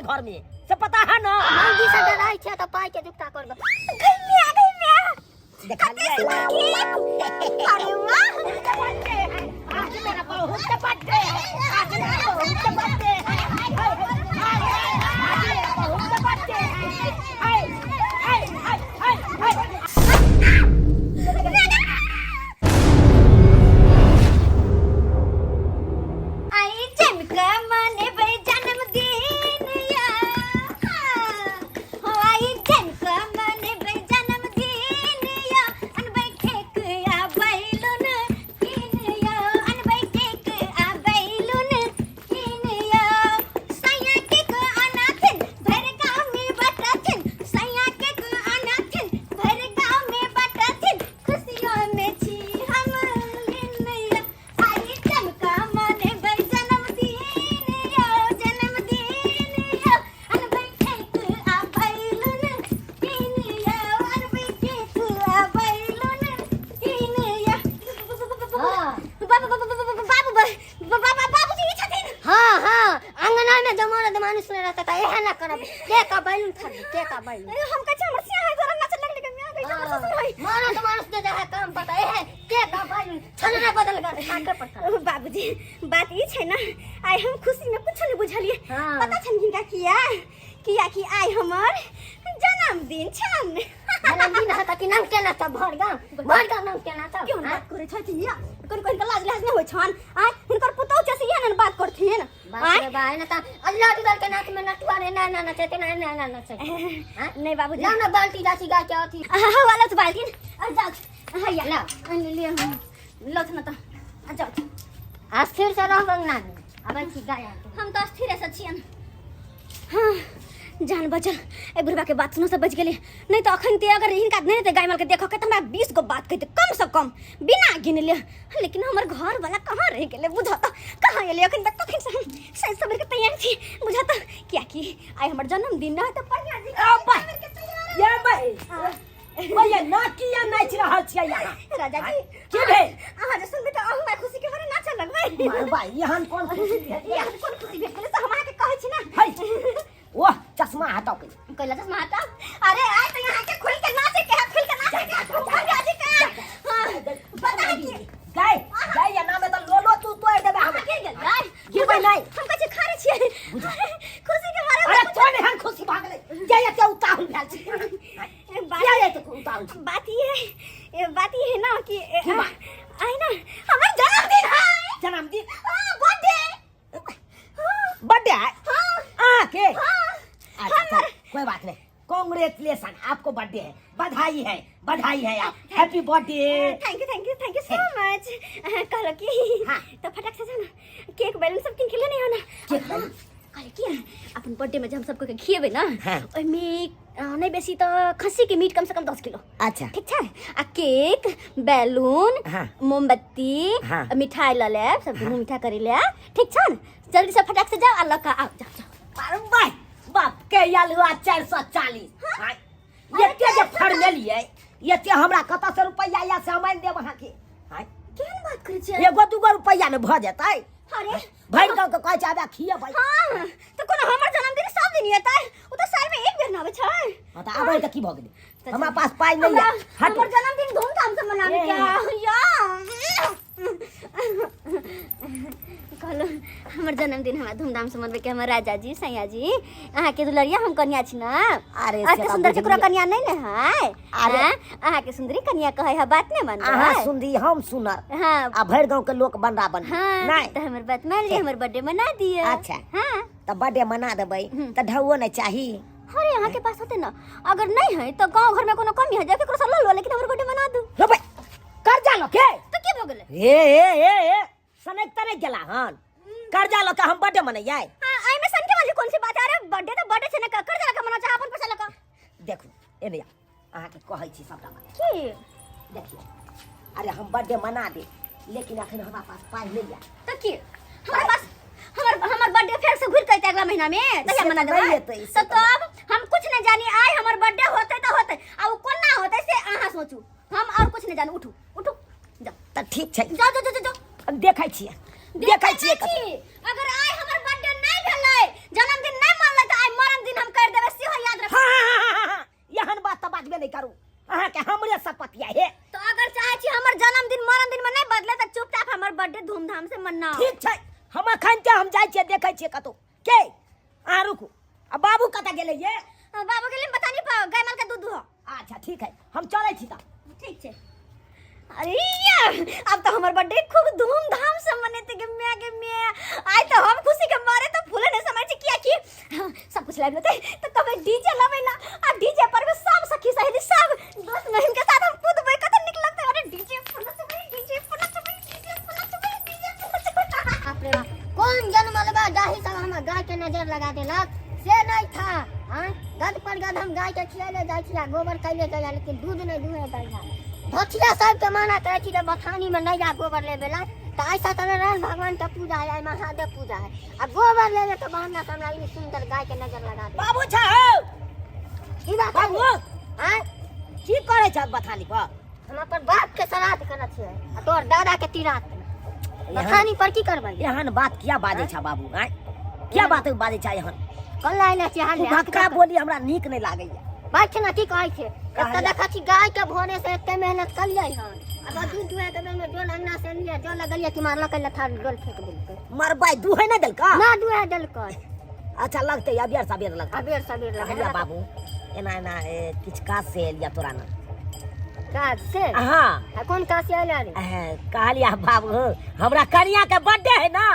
है घर में से पता है ना मंगी से डराई छे तो पाई के जुकता कर दो देखा लिया अरे वाह आज मेरा बहुत के बर्थडे है आज मेरा बहुत के बर्थडे है आज मेरा बहुत के बर्थडे है आई चमका माने भाई जन्मदिन या हो आई चमका माने भाई जन्मदिन या अन भाई केक या बैलून किन या अन भाई केक आ बैलून किन या सैया केक अनाथिन भर गांव में बटाथिन सैया केक अनाथिन भर गांव में बटाथिन खुशियों में छी हम लिन या आई चमका माने भाई जन्मदिन या अन भाई केक आ बैलून किन या अन भाई केक आ बैलून किन या बाबूजी छथिन हां हां अंगना में जमाना दमानी सुने रहता था एहे ना करब के का बैलून खा के का बैलून हम कह हमर सिया है जरा नाच लगने के मिया गई ससुर भाई माना तो मानुस दे है काम पता है के का बैलून छनरा बदल कर काटे पड़ता बाबूजी बात ई छै ना आई हम खुशी में कुछ नहीं बुझलिए पता छन हिनका किया कि आई हमर जन्मदिन छन जन्मदिन है कि नाम केना त भर गांव नाम केना त क्यों बात करे छथिन या कोन लाज लाज नहीं होय छन आय हुनकर पुतौ छै से न बात करथिन बात रे भाई न त अल्लाह की दल के नाक में नटुआ रे ना ना नचते ना ना ना नचते नहीं बाबूजी ना ना बाल्टी जाची गा के अथी हां वाला तो बाल्टी आ जाओ हैया ला ले हम लो न त आ जाओ अस्थिर से रह बंगना अब छी गाया हम तो अस्थिर से छियन हां जान बचल ए बुढ़वा के बात सुनो से बच गेली नहीं तो अखन ते अगर हिनका नहीं ते गाय माल के देखो के त हमरा 20 गो बात कहते कम से कम बिना गिनले लेकिन हमर घर वाला कहां रह गेले बुझाता कहां गेले अखन तक कखन से हम सही सबर के तैयार छी बुझाता क्या कि आई हमर जन्मदिन न त बढ़िया जी के ये भाई भैया ना किया नाच रहल छियै यहाँ राजा जी के भे अहाँ जे सुनबे त अहू खुशी के मारे नाच लगबै मार भाई यहाँ कौन खुशी है यहाँ कौन खुशी भेट गेले से हमरा के कहै छी ना है वाह चश्मा हटाओ कहला चश्मा हटाओ अरे आय तो यहाँ के खुल के नाचे के खुल के नाचे के राजा जी का हां पता है कि गाय गाय या नाम है तो लोलो तू तो देबे हम गिर गेल गाय गिरबै नहीं हम कछ खा रे छियै खुशी के मारे अरे तो नहीं हम खुशी भाग ले जाय के उताहुल भेल छी बात ये तो उताहुल बात ये है ना कि आई ना हमारा जन्मदिन है जन्मदिन बर्थडे बर्थडे है हां के अच्छा कोई बात नहीं कांग्रेचुलेशन आपको बर्थडे है बधाई है आप happy birthday thank you so much कहलो कि तो फटाक से जाना केक बैलून सब किन के लेने हो ना केक बैलून कहले कि अपन बर्थडे में जब सबको के खिएबे ना ओय में नहीं बेसी तो खस्सी के मीट कम से कम 10 किलो अच्छा ठीक छै आ केक बैलून मोमबत्ती मिठाई ल ले सब मिठा करी ले ठीक छै जल्दी से फटाक से जाओ आ लका आओ जाओ अरे भाई बाप के यालुआ 440 ये के जे फड़ लेलिए ये ते हमरा कत से रुपया या सामान देब अहाँ के केहन बात करे छै एगो दूगो रुपया ने भ जेतै अरे भर गांव के कहै छै आबे खिए भाई हां तो कोनो हमर जन्मदिन सब दिन एतै ओ तो साल में एक बेर न आबै छै हां त आबै त की भ गेलै हमरा पास पाई नहीं है हमर जन्मदिन धूमधाम से मनाबे क्या या कहलो हमर जन्मदिन हमरा धूमधाम से मनबे के हमर राजा जी सैया जी अहाँ के दुलरिया हम कन्या छी ना अरे के सुंदर के पूरा कन्या नहीं ने है अरे अहाँ के सुंदरी कन्या कहै है बात नहीं मान अहाँ सुंदरी हम सुनर हां आ भर गांव के लोग बनरा बन नहीं तो हमर बात मान ली हमर बर्थडे मना दिए अच्छा हां त बर्थडे मना देबै त ढौओ नहीं चाहिए अरे यहाँ के पास होते ना अगर नहीं है तो गांव घर में कोनो कमी है जाके करो लो लेकिन हमर बर्थडे मना दू लो भाई कर्जा लो के तो की भ गेले ए सनक तने गेला हन कर्जा लो के हम बर्थडे मनैयै हां आई में सन के वाली कौन सी बात है अरे बर्थडे तो बर्थडे छै ना कर्जा लगा मना चाह अपन पैसा लगा देखो ए भैया अहाँ के कहै छी सबटा बात की देखिए अरे हम बर्थडे मना दे लेकिन अखन हमरा पास पाई नहीं है तो की हमारे पास हमर बर्थडे फिर से घुर के अगला महीना में तैयार मना देबै तो अब हम कुछ नहीं जानी आई हमर बर्थडे होते तो होते आ वो कोना होते से अहाँ सोचू हम और कुछ नहीं जानी उठू जा त ठीक छै जा देखै छियै अगर आई हमर बर्थडे नहीं भेलै जन्मदिन नहीं मनलै त आई अब बाबू कता गेले ये? बाबू के लिए बता नहीं पाओ गाय माल का दूध हो। अच्छा ठीक है, हम चले छी त। ठीक है। अरे यार अब तो हमार बर्थडे खूब धूमधाम से मनेते के मैं आज तो हम खुशी के मारे तो फूले ने समझ किया कि सब कुछ लाइव लेते तो कभी डीजे लावेला और डीजे पर भी सब सखी सहेली सब दोस्त महिम के साथ हम खुद बैठ कर निकल लगते अरे डीजे फुलत भाई डीजे फुलत भाई डीजे फुलत भाई डीजे फुलत बाप रे बाप कौन जन्म लगा जाही सब हम गाय के नजर लगा देलक से नहीं था। हां गद पर गद हम गाय के खियाले जाय छिया गोबर कैले जाय लेकिन दूध नहीं दुहे दैला धोतिया सब के माना करे छी जे बथानी में नहीं जा गोबर ले बेला त ऐसा तरह राम भगवान का पूजा है महादेव पूजा है आ गोबर ले तो बहाना हमरा ई सुंदर गाय के नजर लगा दे। बाबू छ हो की बात बाबू हां की करे छ बथानी पर? हम अपन बाप के श्राद्ध करत छियै आ तोर दादा के तिरात बथानी पर की करबै? एहन बात किया बाजे छ बाबू? हैं क्या बात बाजे छ एहन? कल आइले छी हाल भक्का बोली हमरा नीक नहीं लागैया। बात ना की कहै छै एक देखा छी गाय के भोरे से एते मेहनत कर लै हन अब दूध दुहे के में डोल अंगना से लिया जो लगलिए कि मारला कल था डोल फेंक देलकै मरबाई दुहे नहीं देलका ना दुहे देलकै। अच्छा लगते अबियर सबेर लगता अबेर सबेर कहलिया लगा बाबू एना एना किछ काज से एलिया तोरा ना। काज से हाँ कौन काज से आइला रे? कहलिया बाबू हमरा कनिया के बर्थडे है ना।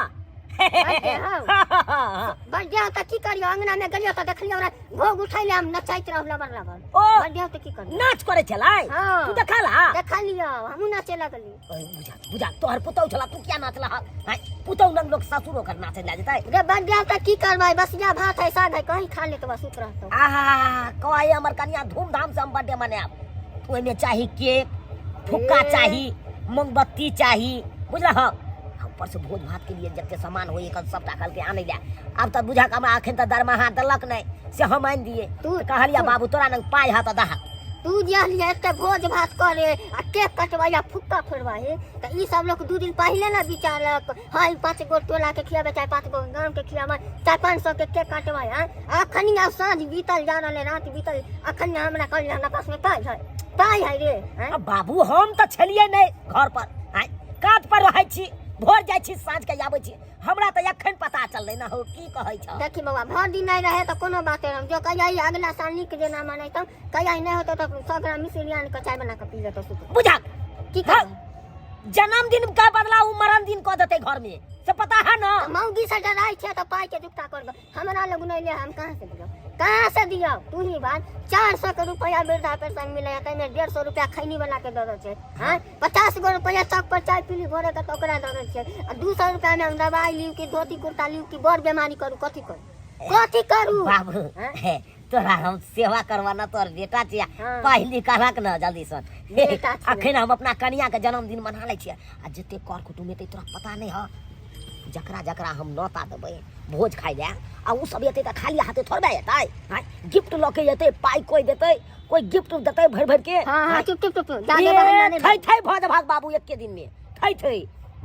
बर्थडे त की करियो अंगना में गलियो त देखलियो हमरा भोग उठाइले हम नचाइत रहल लबर लबर ओ बर्थडे त की करियो नाच करे छलाई हाँ। तू देखला देखलियो हमहु नाचे लगली बुझा बुझा तोहर पुतौ छला तू क्या नाचला हां पुतौ नंग लोग ससुरो कर नाचे ला जतै रे बर्थडे त की करबै बसिया भात है साग है कहीं खा ले तो बस उतर रहतो। आहा कवाई हमर कनिया धूमधाम से हम बर्थडे मनाब तू में चाही केक फुक्का चाही मोमबत्ती चाही बुझला ऊपर से भोज भात के लिए जते सामान होई कल सबटा कल के आने ला। अब त बुझा के हमरा अखन त दरमाहा दलक नहीं से हम आन दिए तू कहलिया बाबू तोरा नंग पाई हाथ दहा तू जहलिए एते भोज भात करे आ केक कटवाया फुक्का फोड़वाए त ई सब लोग 2 दिन पहले ना विचारलक हां 5 गो टोला के खियाबे चाहे 5 गो गांव के खियाबे 400-500 के केक कटवाए अखनी अब साँझ बीतल जा रहले रात बीतल अखनी हमरा कहलिए हमरा पास में पाई है रे अब बाबू हम त छलिए नहीं घर पर हैं काट पर रहै छी भोर जाय छी साँझ के आबै छी हमरा त एखन पता चललै ना हो की कहै छ। देखी बाबा भर दिन नहीं रहे तो कोनो बात नहीं जो कहिया अगला साल निक जेना मानै त कहिया नहीं होतो तो 100 ग्राम मिश्री आन के चाय बना के पी लेतो सुत बुझा की कर जन्मदिन का बदला उ मरण दिन क देते घर में से पता है ना। मौगी से डराई छे तो पाई के जुकता करबो हमरा लग नहीं ले हम कहां से दियो तू ही बात 400 के रुपया वृद्धा पेंशन मिले त में 150 रुपया खैनी वाला के दे छे हां 50 गो रुपया चौक पर चाय पीली भोरे के ओकरा दे छे आ 200 रुपया में हम दवाई लिउ की धोती कुर्ता लिउ की बड़ बीमारी करू कथी करू बाबू तोरा हम सेवा करवाना तोर बेटा छिया पहली कहलक ना जल्दी सुन अखन हम अपना कनिया के जन्मदिन मना ले छियै आ जते कर कुटुम एते तोरा पता नहीं है जकरा जकरा हम नौता देबै भोज खाइ ले आ उ सब एते त खाली हाथे थोड़बे एतै गिफ्ट लके एतै पाई कोई देतै कोई गिफ्ट देतै भर भर के हां चुप जादे बहाना नहीं थै भोज भात बाबू एक के दिन में थै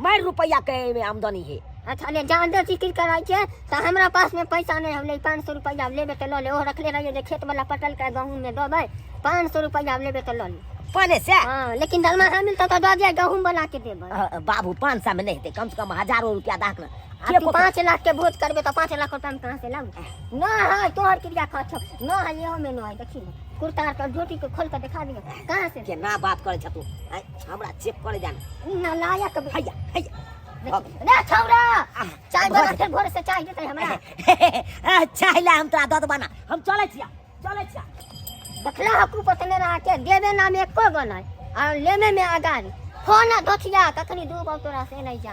मार रुपया के में आमदनी है। अच्छा ले जान दे जिक्र कराई छे त हमरा पास में पैसा नहीं हम ले 500 रुपया लेबे त ल ले ओ रखले रहिए जे खेत वाला पटल के गहूं में देबै 500 रुपया लेबे त ल ले पने से हां लेकिन दरमा मिल त दे दे गहूं वाला के देबै बाबू 500 में नहीं देते कम से कम हजारों रुपया दाख ना तू 5 लाख के भोज करबे त 5 लाख रुपया में कहां से लाऊ ना है तोहर क्रिया खर्च ना है ये में न है देखी कुर्ता का झोटी को खोल के दिखा दियो कहां से के ना बात करे छ तू हमरा चेक करे जाना ना लायक हैया हैया रे छौरा चाय बना के भोर से चाय देतै हमरा चाय ला हम तोरा दद बना हम चले छिया देखला हकू पतने रहा के देवे नाम एको गनाय और लेमे में आगारी फोन धोथिया कखनी दू तोरा से नहीं जा।